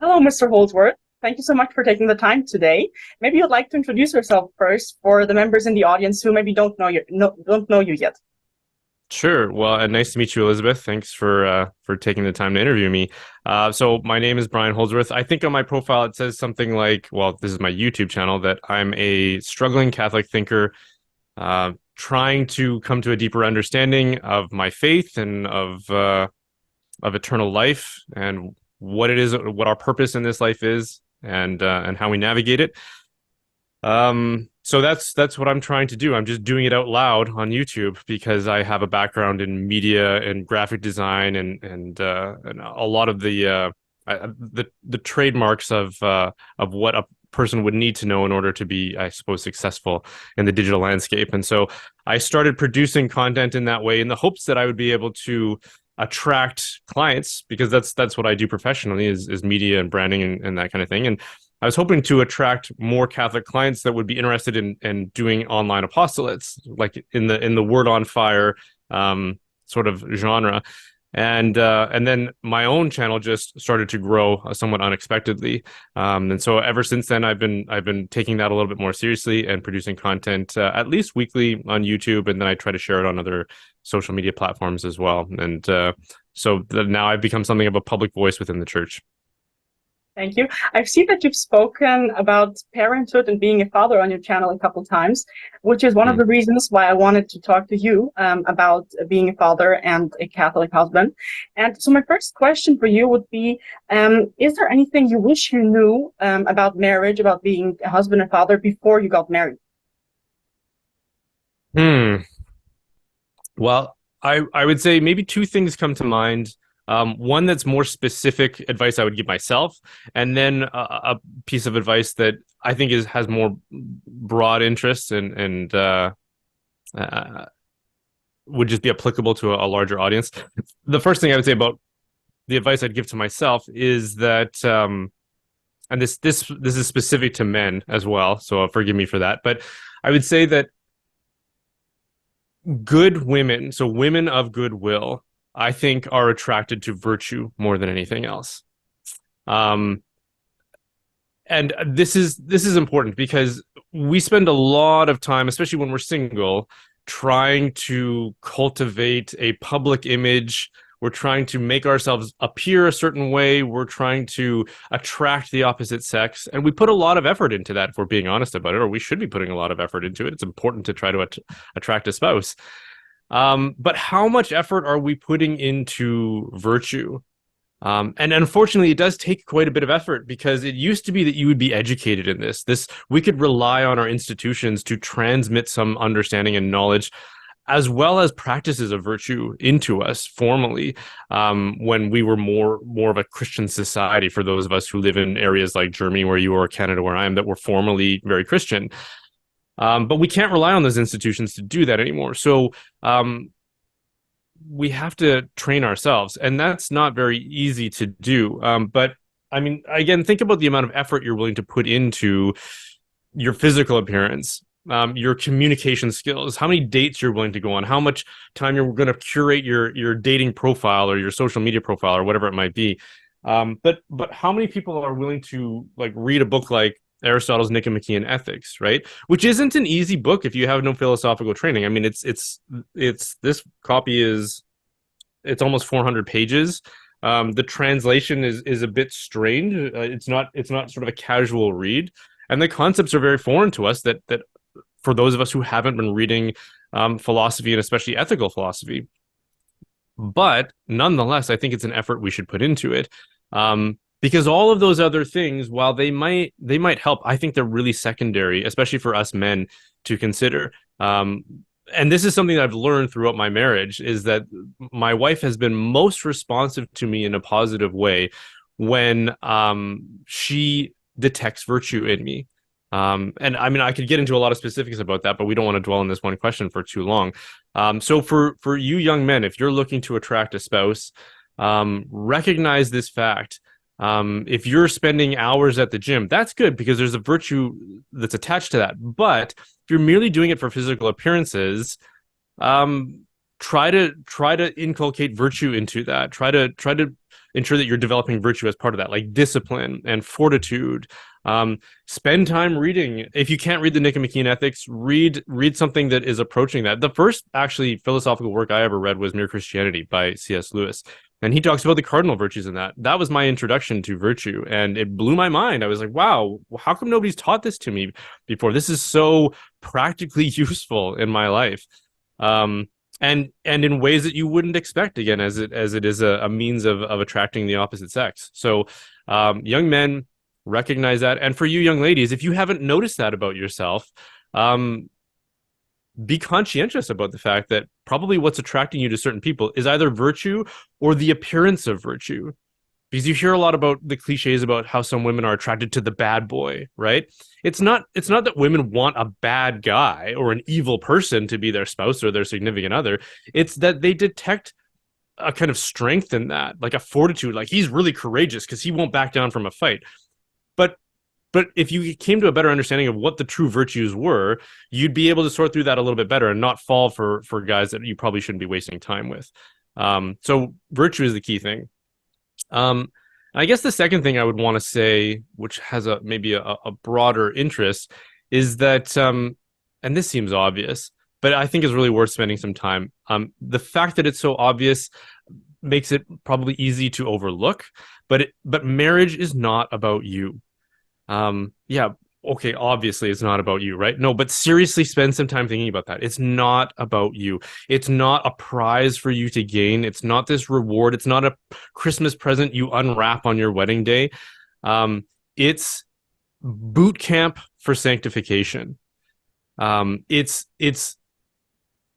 Hello, Mr. Holdsworth. Thank you so much for taking the time today. Maybe you'd like to introduce yourself first for the members in the audience who maybe don't know you yet. Sure. Well, and nice to meet you, Elizabeth. Thanks for taking the time to interview me. So my name is Brian Holdsworth. I think on my profile it says something like, well, this is my YouTube channel, that I'm a struggling Catholic thinker, trying to come to a deeper understanding of my faith and of eternal life and what it is, what our purpose in this life is, and how we navigate it. So that's what I'm trying to do. I'm just doing it out loud on YouTube because I have a background in media and graphic design and a lot of the trademarks of what a person would need to know in order to be, I suppose, successful in the digital landscape. And so I started producing content in that way in the hopes that I would be able to attract clients, because that's what I do professionally is media and branding and that kind of thing. And I was hoping to attract more Catholic clients that would be interested in doing online apostolates, like in the word on fire sort of genre. And then my own channel just started to grow somewhat unexpectedly. And so ever since then, I've been taking that a little bit more seriously and producing content at least weekly on YouTube, and then I try to share it on other social media platforms as well. And so now I've become something of a public voice within the church. Thank you. I've seen that you've spoken about parenthood and being a father on your channel a couple times, which is one of Hmm. the reasons why I wanted to talk to you about being a father and a Catholic husband. And so my first question for you would be, is there anything you wish you knew about marriage, about being a husband and father before you got married? Hmm. Well, I would say maybe two things come to mind. One that's more specific advice I would give myself, and then a piece of advice that I think has more broad interests and uh, would just be applicable to a larger audience. The first thing I would say about the advice I'd give to myself is that, and this is specific to men as well, so forgive me for that, but I would say that good women, so women of goodwill, I think are attracted to virtue more than anything else. Um, and this is important because we spend a lot of time, especially when we're single, trying to cultivate a public image. We're trying to make ourselves appear a certain way. We're trying to attract the opposite sex. And we put a lot of effort into that, if we're being honest about it, or we should be putting a lot of effort into it. It's important to try to attract a spouse. But how much effort are we putting into virtue? And unfortunately, it does take quite a bit of effort, because it used to be that you would be educated in this. We could rely on our institutions to transmit some understanding and knowledge, as well as practices of virtue into us formally, when we were more of a Christian society. For those of us who live in areas like Germany, where you are, or Canada, where I am, that were formally very Christian. But we can't rely on those institutions to do that anymore. So we have to train ourselves, and that's not very easy to do. But I mean, again, think about the amount of effort you're willing to put into your physical appearance, your communication skills, how many dates you're willing to go on, how much time you're going to curate your dating profile or your social media profile or whatever it might be. But how many people are willing to like read a book like Aristotle's Nicomachean Ethics, right? Which isn't an easy book if you have no philosophical training. I mean, it's this copy is it's almost 400 pages. The translation is a bit strained. It's not sort of a casual read, and the concepts are very foreign to us. That for those of us who haven't been reading philosophy, and especially ethical philosophy. But nonetheless, I think it's an effort we should put into it. Because all of those other things, while they might help, I think they're really secondary, especially for us men to consider. And this is something that I've learned throughout my marriage, is that my wife has been most responsive to me in a positive way when she detects virtue in me. And I mean, I could get into a lot of specifics about that, but we don't want to dwell on this one question for too long. So for you young men, if you're looking to attract a spouse, recognize this fact. If you're spending hours at the gym, that's good, because there's a virtue that's attached to that. But if you're merely doing it for physical appearances, try to inculcate virtue into that. Try to ensure that you're developing virtue as part of that, like discipline and fortitude. Spend time reading. If you can't read the Nicomachean Ethics, read something that is approaching that. The first actually philosophical work I ever read was Mere Christianity by C.S. Lewis. And he talks about the cardinal virtues in that. That was my introduction to virtue, and it blew my mind. I was like, wow, how come nobody's taught this to me before? This is so practically useful in my life. And in ways that you wouldn't expect, again, as it is a means of attracting the opposite sex. So young men, recognize that. And for you young ladies, if you haven't noticed that about yourself, be conscientious about the fact that probably what's attracting you to certain people is either virtue or the appearance of virtue. Because you hear a lot about the cliches about how some women are attracted to the bad boy, right? It's not that women want a bad guy or an evil person to be their spouse or their significant other. It's that they detect a kind of strength in that, like a fortitude, like he's really courageous because he won't back down from a fight. But if you came to a better understanding of what the true virtues were, you'd be able to sort through that a little bit better and not fall for guys that you probably shouldn't be wasting time with. So virtue is the key thing. I guess the second thing I would want to say, which has maybe a broader interest, is that, and this seems obvious, but I think is really worth spending some time. The fact that it's so obvious makes it probably easy to overlook, but marriage is not about you. Yeah, okay, obviously it's not about you, right? No, but seriously spend some time thinking about that. It's not about you. It's not a prize for you to gain. It's not this reward. It's not a Christmas present you unwrap on your wedding day. It's boot camp for sanctification. It's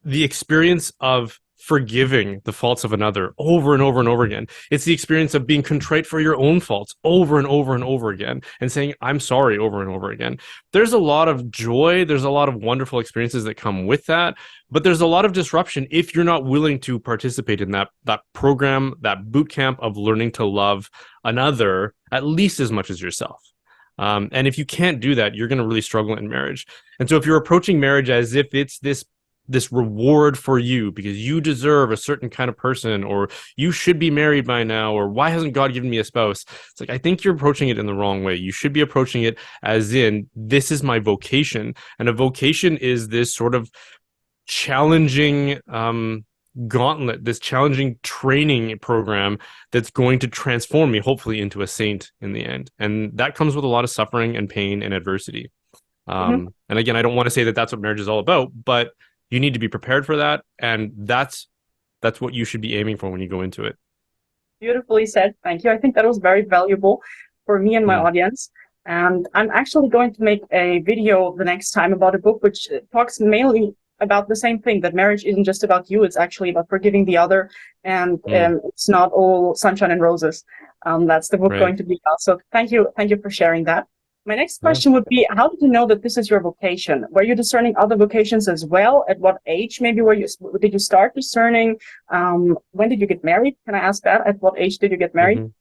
the experience of forgiving the faults of another over and over and over again. It's the experience of being contrite for your own faults over and over and over again and saying, I'm sorry over and over again. There's a lot of joy. There's a lot of wonderful experiences that come with that, but there's a lot of disruption if you're not willing to participate in that program, that boot camp of learning to love another at least as much as yourself. And if you can't do that, you're going to really struggle in marriage. And so if you're approaching marriage as if it's this reward for you because you deserve a certain kind of person, or you should be married by now, or why hasn't God given me a spouse? It's like, I think you're approaching it in the wrong way. You should be approaching it as in, this is my vocation. And a vocation is this sort of challenging gauntlet, this challenging training program that's going to transform me, hopefully, into a saint in the end. And that comes with a lot of suffering and pain and adversity. And again, I don't want to say that that's what marriage is all about, but you need to be prepared for that, and that's what you should be aiming for when you go into it. Beautifully said. Thank you. I think that was very valuable for me and my audience. And I'm actually going to make a video the next time about a book which talks mainly about the same thing, that marriage isn't just about you, it's actually about forgiving the other, and it's not all sunshine and roses. That's the book going to be about. So thank you for sharing that. My next question would be, how did you know that this is your vocation? Were you discerning other vocations as well? At what age maybe did you start discerning? When did you get married? Can I ask that? At what age did you get married?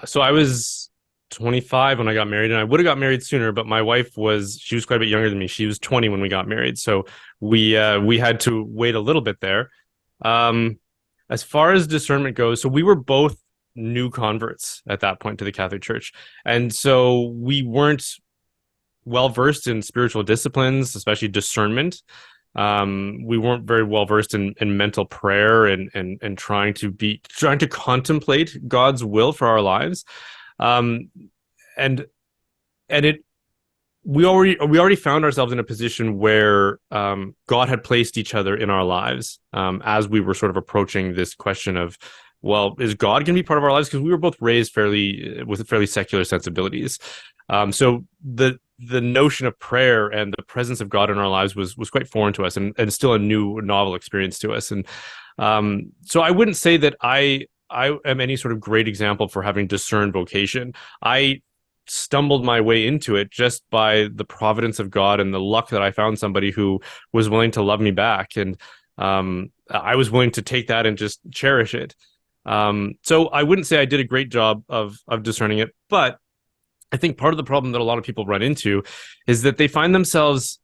So I was 25 when I got married, and I would have got married sooner, but my wife she was quite a bit younger than me. She was 20 when we got married. So we had to wait a little bit there. As far as discernment goes, so we were both new converts at that point to the Catholic Church. And so we weren't well versed in spiritual disciplines, especially discernment. We weren't very well versed in mental prayer and trying to contemplate God's will for our lives. We already found ourselves in a position where God had placed each other in our lives as we were sort of approaching this question of, well, is God going to be part of our lives? Because we were both raised with fairly secular sensibilities. So the notion of prayer and the presence of God in our lives was quite foreign to us, and still a new, novel experience to us. And so I wouldn't say that I am any sort of great example for having discerned vocation. I stumbled my way into it just by the providence of God and the luck that I found somebody who was willing to love me back. And I was willing to take that and just cherish it. So I wouldn't say I did a great job of discerning it, but I think part of the problem that a lot of people run into is that they find themselves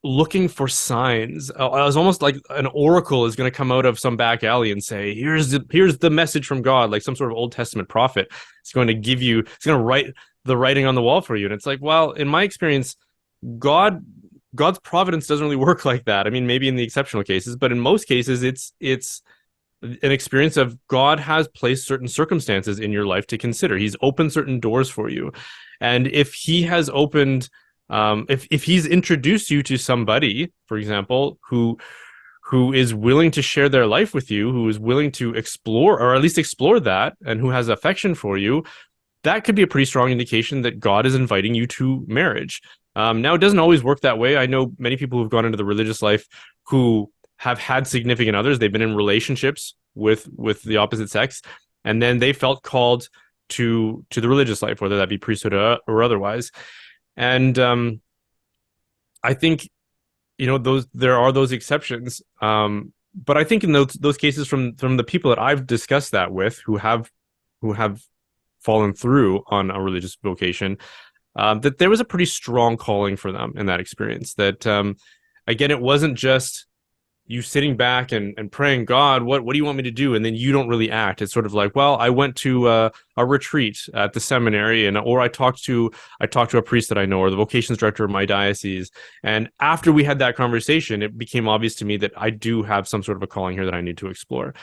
looking for signs. I was almost like an oracle is going to come out of some back alley and say, here's the message from God, like some sort of Old Testament prophet. It's going to give you, it's going to write the writing on the wall for you. And it's like, well, in my experience, God God's providence doesn't really work like that. I mean, maybe in the exceptional cases, but in most cases, it's an experience of God has placed certain circumstances in your life to consider. He's opened certain doors for you, and if He has opened, if He's introduced you to somebody, for example, who is willing to share their life with you, who is willing to explore or at least explore that, and who has affection for you, that could be a pretty strong indication that God is inviting you to marriage. Now, it doesn't always work that way. I know many people who've gone into the religious life who have had significant others. They've been in relationships with the opposite sex, and then they felt called to the religious life, whether that be priesthood or otherwise. And I think those there are those exceptions. But I think in those cases from the people that I've discussed that with, who have fallen through on a religious vocation, that there was a pretty strong calling for them in that experience. That again, it wasn't just you sitting back and praying, God, what do you want me to do? And then you don't really act. It's sort of like, well, I went to a retreat at the seminary, or I talked to a priest that I know, or the vocations director of my diocese. And after we had that conversation, it became obvious to me that I do have some sort of a calling here that I need to explore.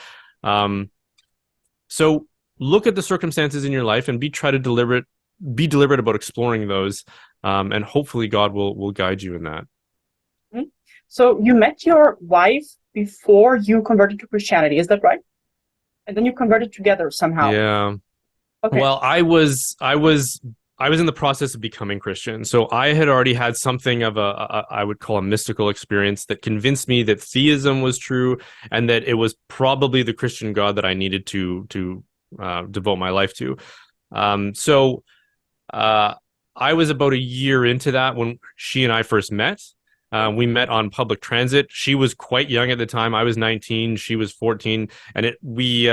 So look at the circumstances in your life and be deliberate about exploring those. And hopefully God will guide you in that. So you met your wife before you converted to Christianity, is that right? And then you converted together somehow. Yeah. Okay. Well, I was in the process of becoming Christian. So I had already had something of I would call a mystical experience that convinced me that theism was true and that it was probably the Christian God that I needed to devote my life to. So I was about a year into that when she and I first met. We met on public transit. She was quite young at the time. I was 19. She was 14, and we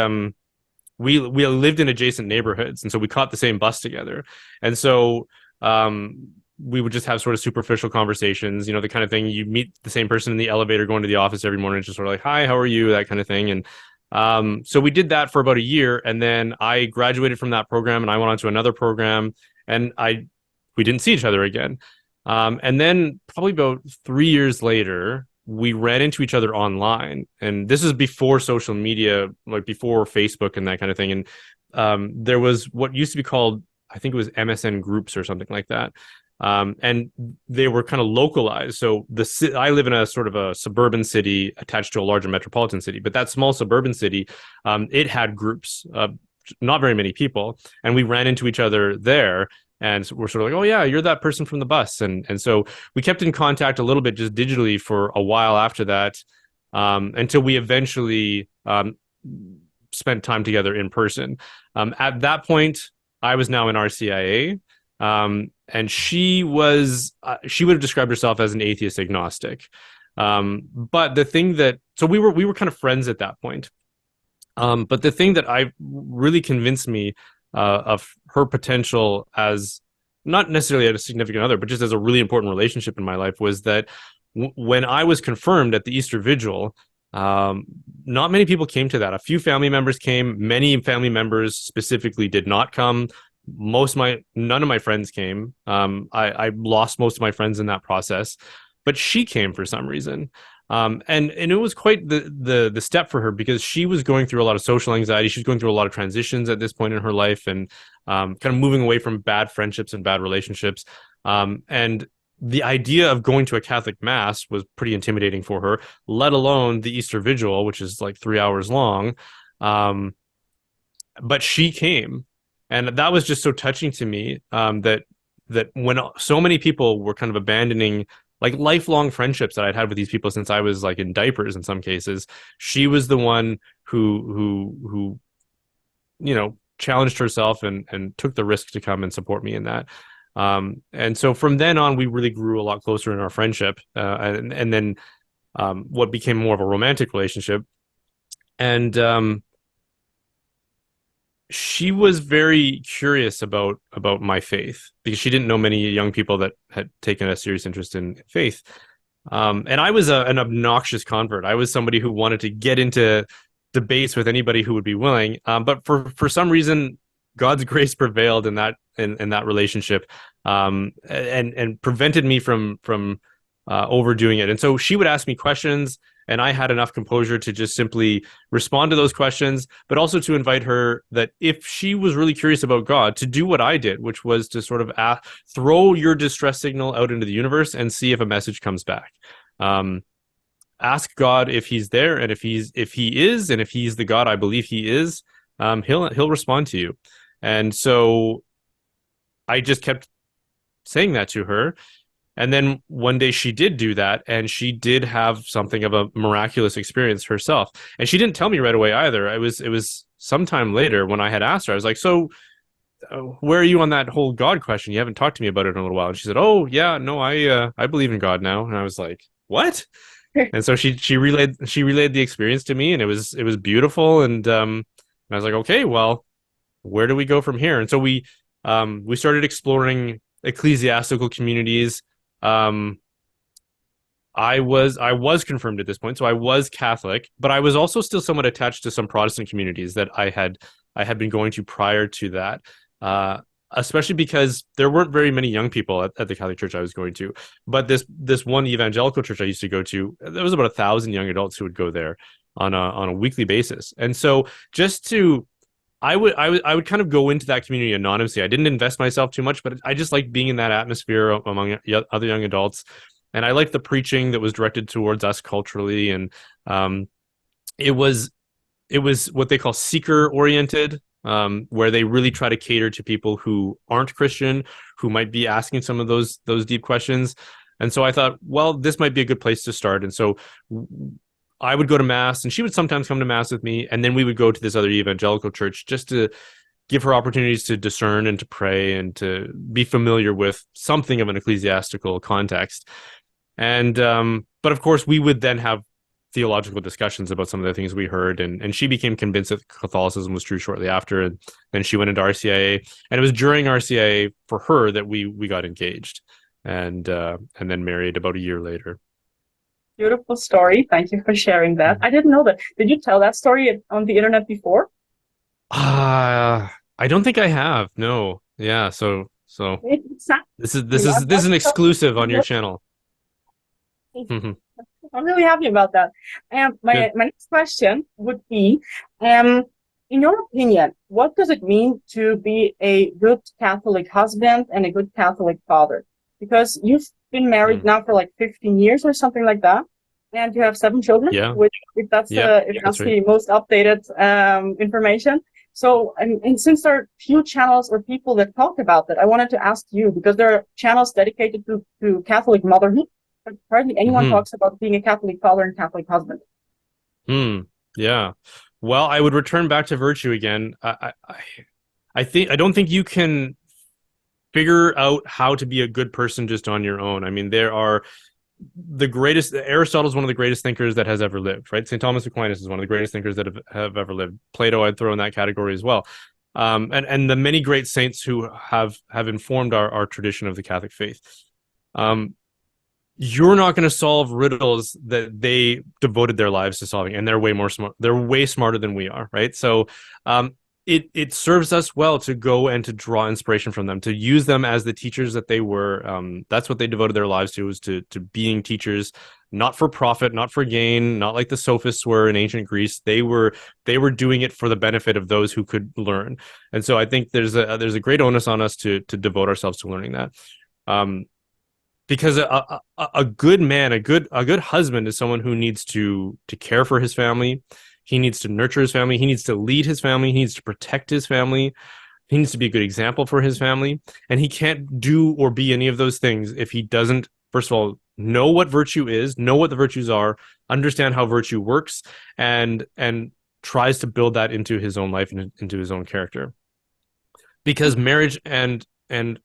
lived in adjacent neighborhoods, and so we caught the same bus together. And so we would just have sort of superficial conversations, the kind of thing. You meet the same person in the elevator going to the office every morning, just sort of like, hi, how are you? That kind of thing. And so we did that for about a year, and then I graduated from that program, and I went on to another program, and we didn't see each other again. And then probably about 3 years later, we ran into each other online. And this is before social media, like before Facebook and that kind of thing. And there was what used to be called, I think it was MSN groups or something like that. And they were kind of localized. So I live in a sort of a suburban city attached to a larger metropolitan city. But that small suburban city, it had groups, not very many people. And we ran into each other there. And so we're sort of like, oh, yeah, you're that person from the bus. And so we kept in contact a little bit just digitally for a while after that, until we eventually spent time together in person. At that point, I was now in RCIA, and she would have described herself as an atheist agnostic. But the thing so we were kind of friends at that point. But the thing that really convinced me of her potential as not necessarily as a significant other, but just as a really important relationship in my life was that when I was confirmed at the Easter Vigil, not many people came to that. A few family members came. Many family members specifically did not come. None of my friends came. I lost most of my friends in that process, but she came for some reason. And it was quite the step for her because she was going through a lot of social anxiety. She was going through a lot of transitions at this point in her life and kind of moving away from bad friendships and bad relationships. And the idea of going to a Catholic mass was pretty intimidating for her, let alone the Easter Vigil, which is like 3 hours long. But she came, and that was just so touching to me, that when so many people were kind of abandoning like lifelong friendships that I'd had with these people since I was like in diapers in some cases, she was the one who challenged herself and took the risk to come and support me in that. And so from then on, we really grew a lot closer in our friendship, and then what became more of a romantic relationship. And she was very curious about my faith because she didn't know many young people that had taken a serious interest in faith. And I was an obnoxious convert. I was somebody who wanted to get into debates with anybody who would be willing. But for some reason, God's grace prevailed in that relationship, and prevented me from overdoing it. And so she would ask me questions, and I had enough composure to just simply respond to those questions, but also to invite her that if she was really curious about God, to do what I did, which was to sort of throw your distress signal out into the universe and see if a message comes back. Ask God if he's there, and if he is, and if he's the God I believe he is, he'll respond to you. And so I just kept saying that to her. And then one day she did do that, and she did have something of a miraculous experience herself. And she didn't tell me right away either. It was sometime later when I had asked her. I was like, "So, where are you on that whole God question? You haven't talked to me about it in a little while." And she said, "Oh, yeah, no, I believe in God now." And I was like, "What?" And so she relayed the experience to me, and it was beautiful. And I was like, "Okay, well, where do we go from here?" And so we started exploring ecclesiastical communities. I was confirmed at this point, so I was Catholic, but I was also still somewhat attached to some Protestant communities that I had been going to prior to that. Especially because there weren't very many young people at the Catholic Church I was going to. But this one evangelical church I used to go to, there was about 1,000 young adults who would go there on a weekly basis. And so I would kind of go into that community anonymously. I didn't invest myself too much, but I just liked being in that atmosphere among other young adults. And I liked the preaching that was directed towards us culturally. And it was what they call seeker oriented, where they really try to cater to people who aren't Christian, who might be asking some of those deep questions. And so I thought, well, this might be a good place to start. And so I would go to mass, and she would sometimes come to mass with me, and then we would go to this other evangelical church just to give her opportunities to discern and to pray and to be familiar with something of an ecclesiastical context. And but of course, we would then have theological discussions about some of the things we heard, and she became convinced that Catholicism was true shortly after, and then she went into RCIA, and it was during RCIA for her that we got engaged, and then married about a year later. Beautiful story. Thank you for sharing that. I didn't know that. Did you tell that story on the internet before? I don't think I have. No. Yeah. So It's not. this is an exclusive on your channel. Mhm. I'm really happy about that. And my next question would be, in your opinion, what does it mean to be a good Catholic husband and a good Catholic father? Because you've been married now for like 15 years or something like that, and you have 7 children. Yeah. Which, if that's that's the most updated information. So, and since there are few channels or people that talk about that, I wanted to ask you, because there are channels dedicated to Catholic motherhood, but hardly anyone talks about being a Catholic father and Catholic husband. Yeah. Well, I would return back to virtue again. I don't think you can figure out how to be a good person just on your own. I mean, there are Aristotle is one of the greatest thinkers that has ever lived, right? St. Thomas Aquinas is one of the greatest thinkers that have ever lived. Plato, I'd throw in that category as well. And the many great saints who have informed our tradition of the Catholic faith. You're not going to solve riddles that they devoted their lives to solving, and they're way more smart. They're way smarter than we are, right? So, it serves us well to go and to draw inspiration from them, to use them as the teachers that they were. That's what they devoted their lives to, was to being teachers, not for profit, not for gain, not like the sophists were in ancient Greece. They were doing it for the benefit of those who could learn. And so I think there's a great onus on us to devote ourselves to learning that. Because a good man, a good husband is someone who needs to care for his family. He needs to nurture his family. He needs to lead his family. He needs to protect his family. He needs to be a good example for his family. And he can't do or be any of those things if he doesn't, first of all, know what virtue is, know what the virtues are, understand how virtue works, and tries to build that into his own life and into his own character. Because marriage and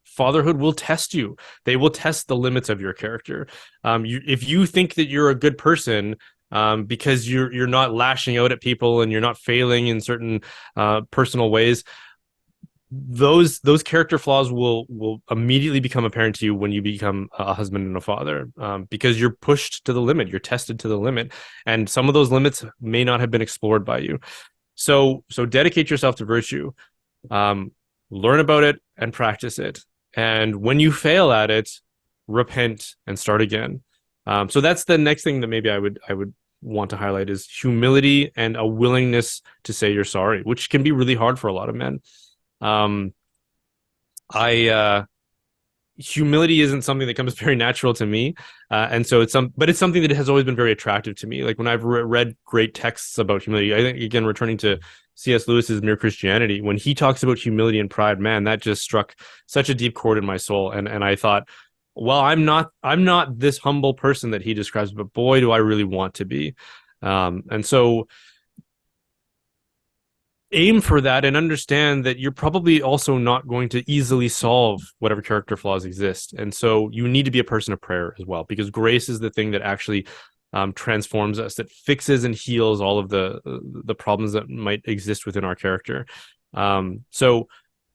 fatherhood will test you. They will test the limits of your character. If you think that you're a good person, because you're not lashing out at people and you're not failing in certain personal ways, those character flaws will immediately become apparent to you when you become a husband and a father, because you're pushed to the limit, you're tested to the limit, and some of those limits may not have been explored by you. So dedicate yourself to virtue, learn about it and practice it, and when you fail at it, repent and start again. So that's the next thing that maybe I would want to highlight is humility and a willingness to say you're sorry, which can be really hard for a lot of men. um I humility isn't something that comes very natural to me, and so but it's something that has always been very attractive to me. Like when I've read great texts about humility, I think again returning to C.S. Lewis's Mere Christianity, when he talks about humility and pride, man, that just struck such a deep chord in my soul, and I thought, well, I'm not this humble person that he describes, but boy, do I really want to be. And so aim for that and understand that you're probably also not going to easily solve whatever character flaws exist. And so you need to be a person of prayer as well, because grace is the thing that actually transforms us, that fixes and heals all of the problems that might exist within our character. So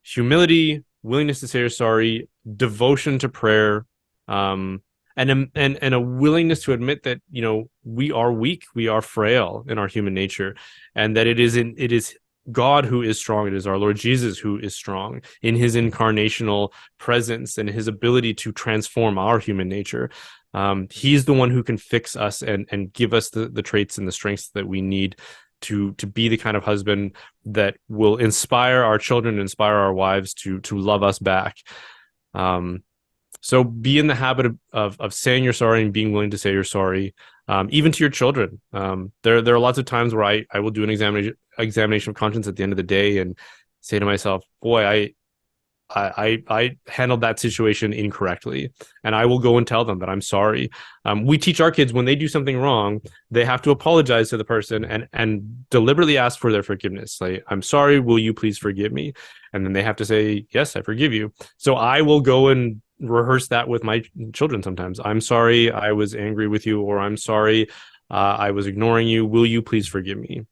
humility, willingness to say you're sorry, devotion to prayer, and a willingness to admit that, you know, we are weak, we are frail in our human nature, and that it is God who is strong. It is our Lord Jesus who is strong in his incarnational presence and his ability to transform our human nature. He's the one who can fix us and give us the traits and the strengths that we need to be the kind of husband that will inspire our children, inspire our wives to love us back. So be in the habit of saying you're sorry and being willing to say you're sorry, even to your children. There are lots of times where I will do an examination of conscience at the end of the day and say to myself, boy, I handled that situation incorrectly, and I will go and tell them that I'm sorry. We teach our kids when they do something wrong, they have to apologize to the person and deliberately ask for their forgiveness. Like, I'm sorry, will you please forgive me? And then they have to say, yes, I forgive you. So I will go and rehearse that with my children sometimes. I'm sorry I was angry with you, or I'm sorry I was ignoring you. Will you please forgive me?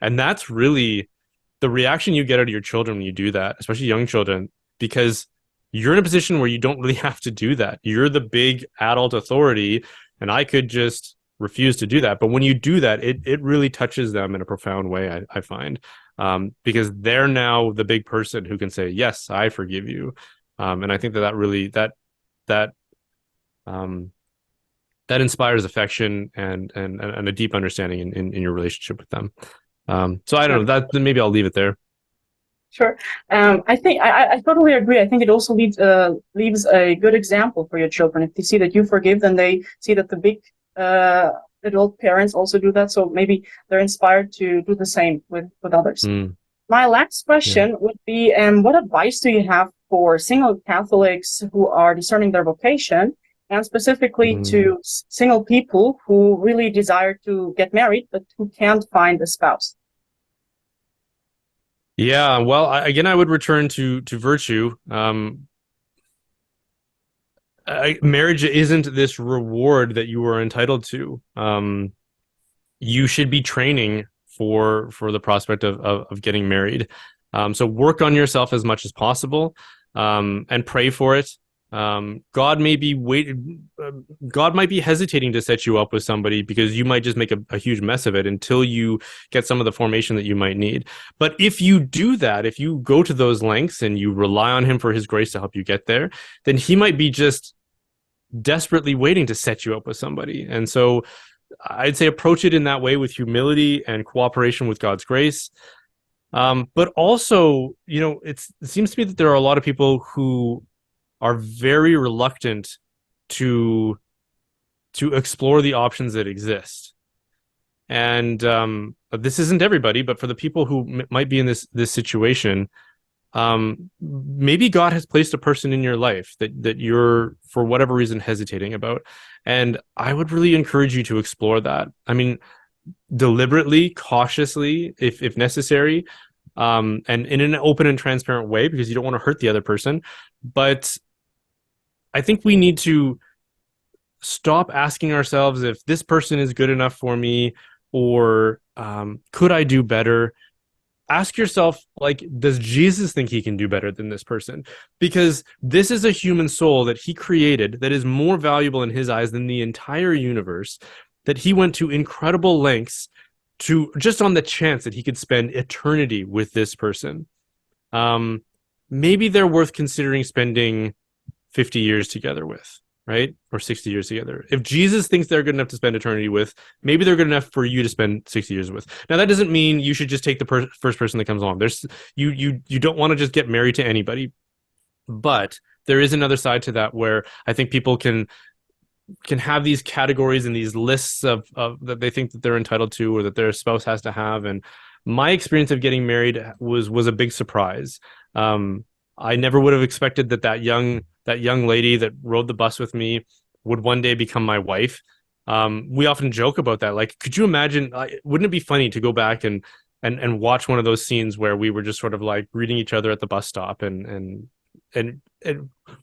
And that's really the reaction you get out of your children when you do that, especially young children, because you're in a position where you don't really have to do that. You're the big adult authority, and I could just refuse to do that. But when you do that, it really touches them in a profound way, I find, because they're now the big person who can say, yes, I forgive you. And I think that really that inspires affection and a deep understanding in your relationship with them. So I don't know, that maybe I'll leave it there. Sure. I think I totally agree. I think it also leaves a good example for your children. If they see that you forgive, then they see that the big adult parents also do that. So maybe they're inspired to do the same with others. My last question would be, what advice do you have for single Catholics who are discerning their vocation, and specifically to single people who really desire to get married but who can't find a spouse? Yeah, well, I would return to virtue. Marriage isn't this reward that you are entitled to. You should be training for the prospect of getting married. So work on yourself as much as possible, and pray for it. God might be hesitating to set you up with somebody because you might just make a huge mess of it until you get some of the formation that you might need. But if you do that, if you go to those lengths and you rely on him for his grace to help you get there, then he might be just desperately waiting to set you up with somebody. And so I'd say approach it in that way, with humility and cooperation with God's grace. But also, it seems to me that there are a lot of people who are very reluctant to explore the options that exist. And this isn't everybody, but for the people who might be in this situation, maybe God has placed a person in your life that you're, for whatever reason, hesitating about. And I would really encourage you to explore that. I mean, deliberately, cautiously, if necessary, and in an open and transparent way, because you don't want to hurt the other person. But I think we need to stop asking ourselves if this person is good enough for me, or could I do better? ask yourself, like, does Jesus think he can do better than this person? Because this is a human soul that he created that is more valuable in his eyes than the entire universe, that he went to incredible lengths to just on the chance that he could spend eternity with this person. Maybe they're worth considering spending 50 years together with, right? Or 60 years together. If Jesus thinks they're good enough to spend eternity with, maybe they're good enough for you to spend 60 years with. Now, that doesn't mean you should just take the first person that comes along. You don't want to just get married to anybody, but there is another side to that where I think people can have these categories and these lists of that they think that they're entitled to or that their spouse has to have. And my experience of getting married was a big surprise. I never would have expected that young lady that rode the bus with me would one day become my wife. We often joke about that. Like, could you imagine? Wouldn't it be funny to go back and watch one of those scenes where we were just sort of like greeting each other at the bus stop and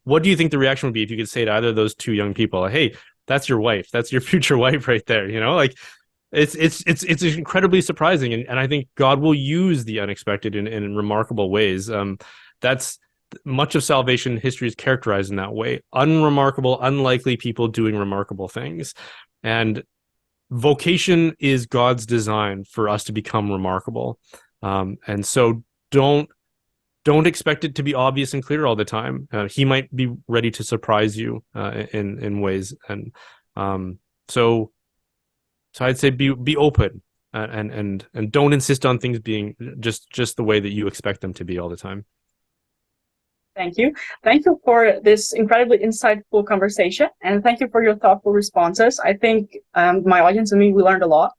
what do you think the reaction would be if you could say to either of those two young people, "Hey, that's your wife. That's your future wife right there." You know, like it's incredibly surprising, and I think God will use the unexpected in remarkable ways. That's much of salvation history is characterized in that way. Unremarkable, unlikely people doing remarkable things, and vocation is God's design for us to become remarkable. And so don't expect it to be obvious and clear all the time. He might be ready to surprise you in ways, and so I'd say be open and don't insist on things being just the way that you expect them to be all the time. Thank you. Thank you for this incredibly insightful conversation, and thank you for your thoughtful responses. I think my audience and me, we learned a lot,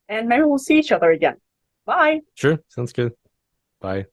and maybe we'll see each other again. Bye. Sure, sounds good. Bye.